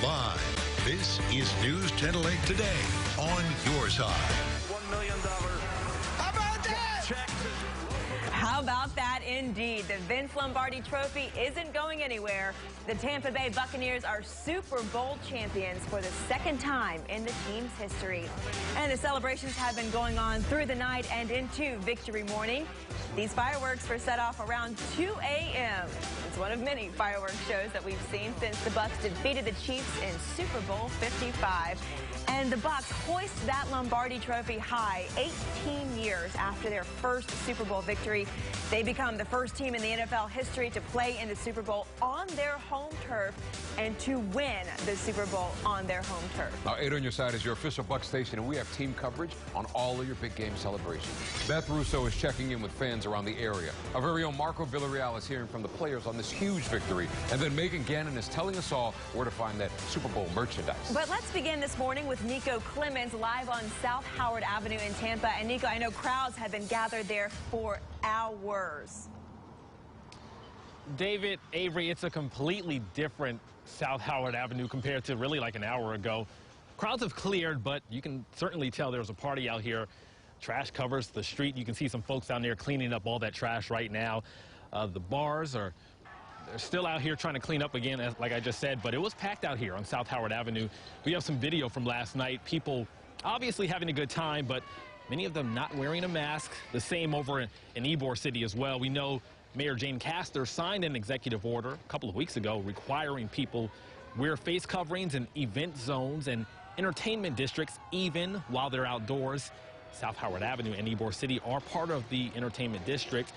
Live, this is News 10 Today on your side. $1 million. How about that? Check. How about that indeed? The Vince Lombardi Trophy isn't going anywhere. The Tampa Bay Buccaneers are Super Bowl champions for the second time in the team's history. And the celebrations have been going on through the night and into victory morning. These fireworks were set off around 2 a.m. It's one of many fireworks shows that we've seen since the Bucs defeated the Chiefs in Super Bowl 55. And the Bucs hoist that Lombardi Trophy high 18 years after their first Super Bowl victory. They become the first team in the NFL history to play in the Super Bowl on their home turf and to win the Super Bowl on their home turf. Now, 8 on your side is your official Bucs station, and we have team coverage on all of your big game celebrations. Beth Russo is checking in with fans around the area. Our very own Marco Villarreal is hearing from the players on this huge victory. And then Megan Gannon is telling us all where to find that Super Bowl merchandise. But let's begin this morning with Nico Clemens live on South Howard Avenue in Tampa. And Nico, I know crowds have been gathered there for hours. David, Avery, it's a completely different South Howard Avenue compared to really like an hour ago. Crowds have cleared, but you can certainly tell there's a party out here. Trash covers the street. You can see some folks down there cleaning up all that trash right now. The bars they're still out here trying to clean up again, like I just said, but it was packed out here on South Howard Avenue. We have some video from last night. People obviously having a good time, but many of them not wearing a mask. The same over in Ybor City as well. We know Mayor Jane Castor signed an executive order a couple of weeks ago requiring people wear face coverings in event zones and entertainment districts even while they're outdoors. South Howard Avenue and Ybor City are part of the entertainment district.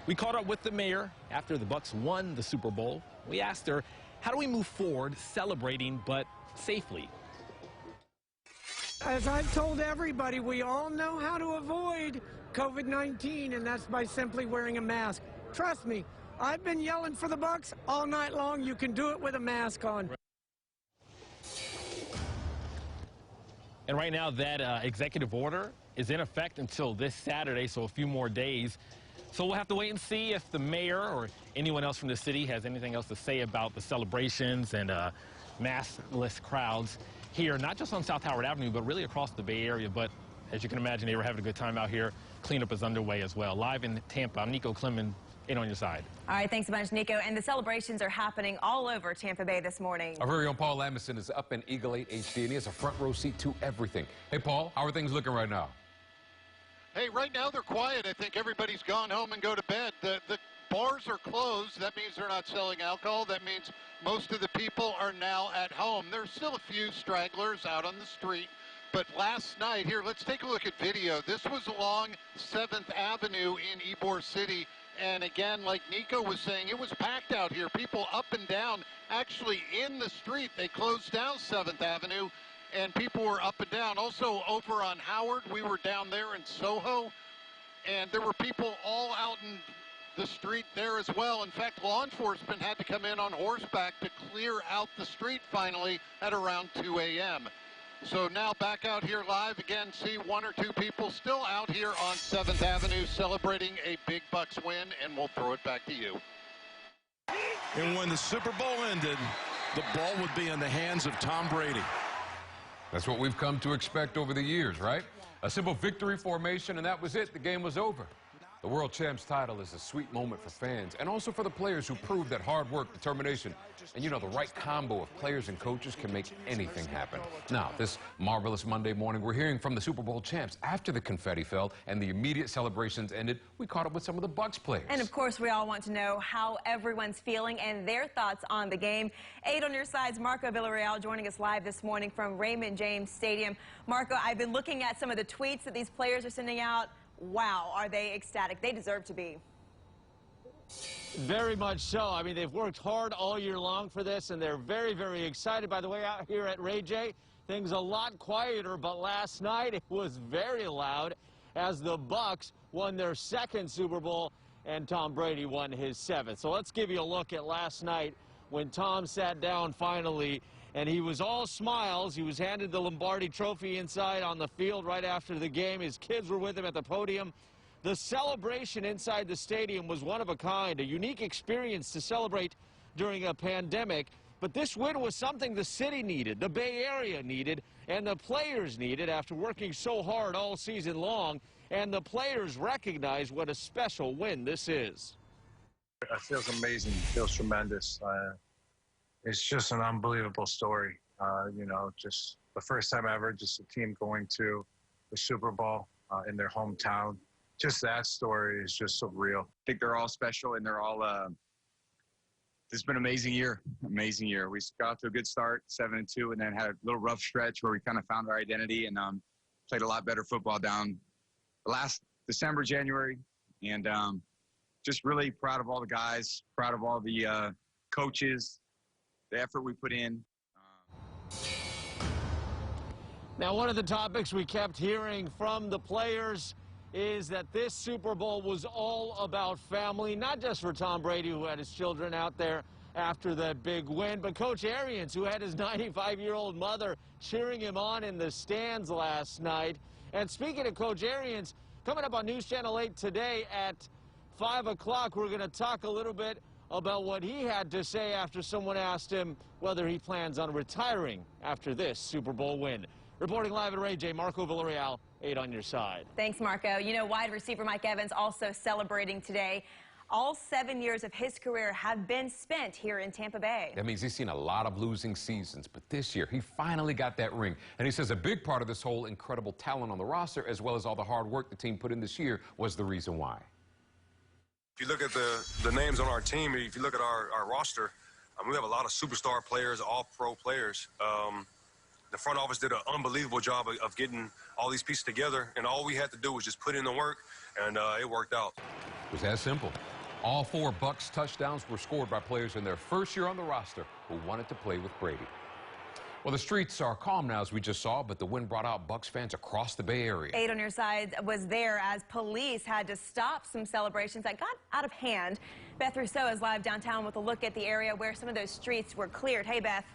We caught up with the mayor after the Bucs won the Super Bowl. We asked her, how do we move forward celebrating but safely? As I've told everybody, we all know how to avoid COVID-19, and that's by simply wearing a mask. Trust me, I've been yelling for the Bucs all night long. You can do it with a mask on. And right now that executive order is in effect until this Saturday, so a few more days. So we'll have to wait and see if the mayor or anyone else from the city has anything else to say about the celebrations and maskless crowds here, not just on South Howard Avenue, but really across the Bay Area. But as you can imagine, they were having a good time out here. Cleanup is underway as well. Live in Tampa, I'm Nico Clemens, 8 on your side. All right, thanks a bunch, Nico. And the celebrations are happening all over Tampa Bay this morning. Our very own Paul Lamison is up in Eagle 8 HD, and he has a front row seat to everything. Hey, Paul, how are things looking right now? Hey, right now they're quiet. I think everybody's gone home and go to bed. The bars are closed. That means they're not selling alcohol. That means most of the people are now at home. There's still a few stragglers out on the street. But last night, here, let's take a look at video. This was along 7th Avenue in Ybor City. And again, like Nico was saying, it was packed out here. People up and down, actually in the street. They closed down 7th Avenue. And people were up and down. Also over on Howard, we were down there in Soho, and there were people all out in the street there as well. In fact, law enforcement had to come in on horseback to clear out the street finally at around 2 a.m. So now back out here live again, see 1 or 2 people still out here on 7th Avenue celebrating a big Bucs win, and we'll throw it back to you. And when the Super Bowl ended, the ball would be in the hands of Tom Brady. That's what we've come to expect over the years, right? A simple victory formation, and that was it. The game was over. The World Champs title is a sweet moment for fans and also for the players who proved that hard work, determination, and, you know, the right combo of players and coaches can make anything happen. Now, this marvelous Monday morning, we're hearing from the Super Bowl champs. After the confetti fell and the immediate celebrations ended, we caught up with some of the Bucs players. And, of course, we all want to know how everyone's feeling and their thoughts on the game. 8 on your side's Marco Villarreal joining us live this morning from Raymond James Stadium. Marco, I've been looking at some of the tweets that these players are sending out. Wow, are they ecstatic? They deserve to be. Very much so. I mean, they've worked hard all year long for this, and they're very, very excited. By the way, out here at Ray J, things a lot quieter, but last night it was very loud as the Bucs won their 2nd Super Bowl and Tom Brady won his 7th. So let's give you a look at last night when Tom sat down finally, and he was all smiles. He was handed the Lombardi Trophy inside on the field right after the game. His kids were with him at the podium. The celebration inside the stadium was one of a kind, a unique experience to celebrate during a pandemic. But this win was something the city needed, the Bay Area needed, and the players needed after working so hard all season long. And the players recognize what a special win this is. It feels amazing. It feels tremendous. It's just an unbelievable story. You know, just the first time ever, just a team going to the Super Bowl in their hometown. Just that story is just surreal. I think they're all special, and they're all. This has been an amazing year. Amazing year. We got to a good start, 7-2, and then had a little rough stretch where we kind of found our identity and played a lot better football down last December, January, and just really proud of all the guys, proud of all the coaches, the effort we put in. Now, one of the topics we kept hearing from the players is that this Super Bowl was all about family, not just for Tom Brady, who had his children out there after that big win, but Coach Arians, who had his 95-year-old mother cheering him on in the stands last night. And speaking of Coach Arians, coming up on News Channel 8 today at 5 o'clock, we're going to talk a little bit about what he had to say after someone asked him whether he plans on retiring after this Super Bowl win. Reporting live at Ray J, Marco Villarreal, 8 on your side. Thanks, Marco. You know, wide receiver Mike Evans also celebrating today. All 7 years of his career have been spent here in Tampa Bay. That means he's seen a lot of losing seasons, but this year he finally got that ring. And he says a big part of this whole incredible talent on the roster, as well as all the hard work the team put in this year, was the reason why. If you look at the names on our team, if you look at our roster, we have a lot of superstar players, all pro players. The front office did an unbelievable job of getting all these pieces together, and all we had to do was just put in the work, and it worked out. It was that simple. All 4 Bucs touchdowns were scored by players in their first year on the roster who wanted to play with Brady. Well, the streets are calm now, as we just saw, but the win brought out Bucs fans across the Bay Area. 8 on your side was there as police had to stop some celebrations that got out of hand. Beth Rousseau is live downtown with a look at the area where some of those streets were cleared. Hey, Beth.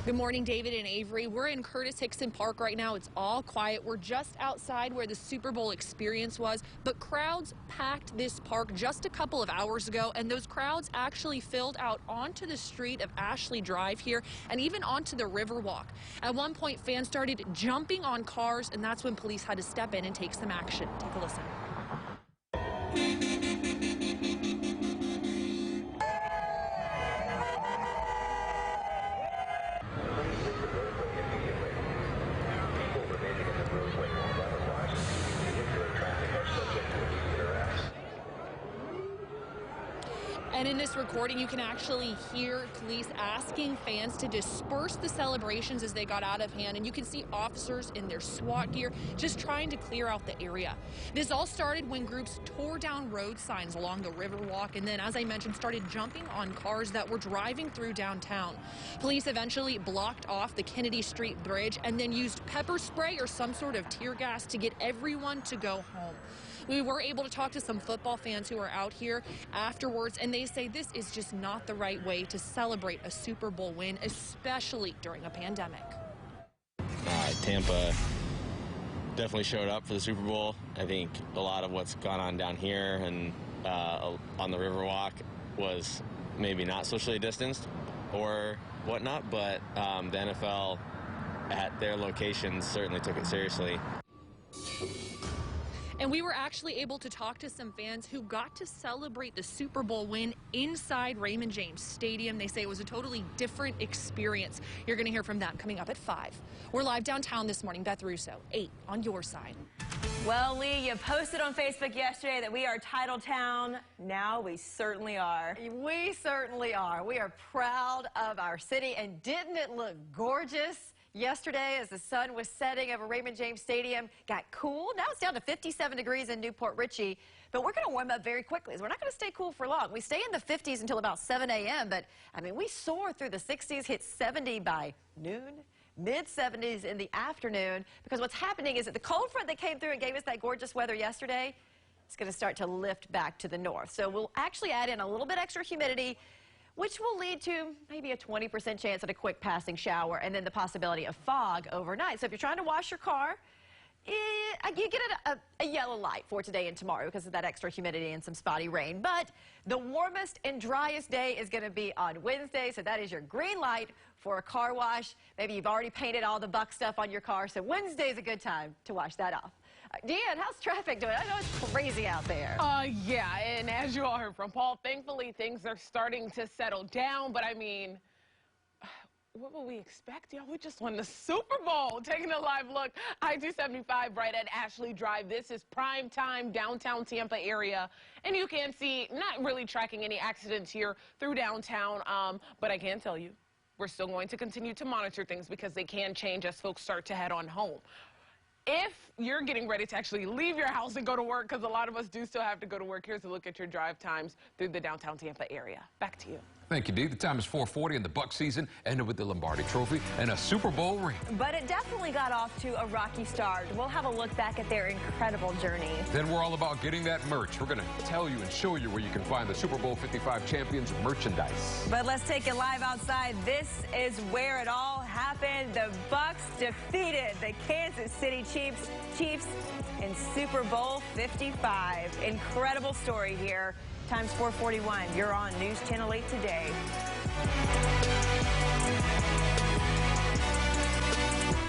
Good morning, David and Avery. We're in Curtis Hickson Park right now. It's all quiet. We're just outside where the Super Bowl experience was, but crowds packed this park just a couple of hours ago, and those crowds actually filled out onto the street of Ashley Drive here and even onto the Riverwalk. At one point, fans started jumping on cars, and that's when police had to step in and take some action. Take a listen. And in this recording, you can actually hear police asking fans to disperse the celebrations as they got out of hand. And you can see officers in their SWAT gear just trying to clear out the area. This all started when groups tore down road signs along the Riverwalk and then, as I mentioned, started jumping on cars that were driving through downtown. Police eventually blocked off the Kennedy Street Bridge and then used pepper spray or some sort of tear gas to get everyone to go home. We were able to talk to some football fans who are out here afterwards, and they say this is just not the right way to celebrate a Super Bowl win, especially during a pandemic. Tampa definitely showed up for the Super Bowl. I think a lot of what's gone on down here and on the Riverwalk was maybe not socially distanced or whatnot, but the NFL at their locations certainly took it seriously. And we were actually able to talk to some fans who got to celebrate the Super Bowl win inside Raymond James Stadium. They say it was a totally different experience. You're going to hear from them coming up at 5. We're live downtown this morning. Beth Russo, 8 on your side. Well, Lee, you posted on Facebook yesterday that we are Title Town. Now we certainly are. We certainly are. We are proud of our city. And didn't it look gorgeous yesterday as the sun was setting over Raymond James Stadium? Got cool. Now it's down to 57 degrees in Newport Richey, but we're going to warm up very quickly. We're not going to stay cool for long. We stay in the 50s until about 7 a.m., but I mean, we soar through the 60s, hit 70 by noon, mid-70s in the afternoon, because what's happening is that the cold front that came through and gave us that gorgeous weather yesterday is going to start to lift back to the north. So we'll actually add in a little bit extra humidity, which will lead to maybe a 20% chance at a quick passing shower and then the possibility of fog overnight. So if you're trying to wash your car, you get a yellow light for today and tomorrow because of that extra humidity and some spotty rain. But the warmest and driest day is going to be on Wednesday, so that is your green light for a car wash. Maybe you've already painted all the Buck stuff on your car, so Wednesday is a good time to wash that off. Deanne, how's traffic doing? I know it's crazy out there. Yeah, and as you all heard from Paul, thankfully things are starting to settle down, but I mean, what will we expect, y'all? We just won the Super Bowl. Taking a live look, I-275 right at Ashley Drive. This is prime time downtown Tampa area, and you can see not really tracking any accidents here through downtown, but I can tell you we're still going to continue to monitor things because they can change as folks start to head on home. If you're getting ready to actually leave your house and go to work, because a lot of us do still have to go to work, here's a look at your drive times through the downtown Tampa area. Back to you. Thank you, Dee. The time is 4:40, and the Buck season ended with the Lombardi Trophy and a Super Bowl ring. But it definitely got off to a rocky start. We'll have a look back at their incredible journey. Then we're all about getting that merch. We're going to tell you and show you where you can find the Super Bowl 55 champions merchandise. But let's take it live outside. This is where it all happened. The Bucks defeated the Kansas City Chiefs in Super Bowl 55. Incredible story here. Time's 4:41. You're on News Channel 8 today.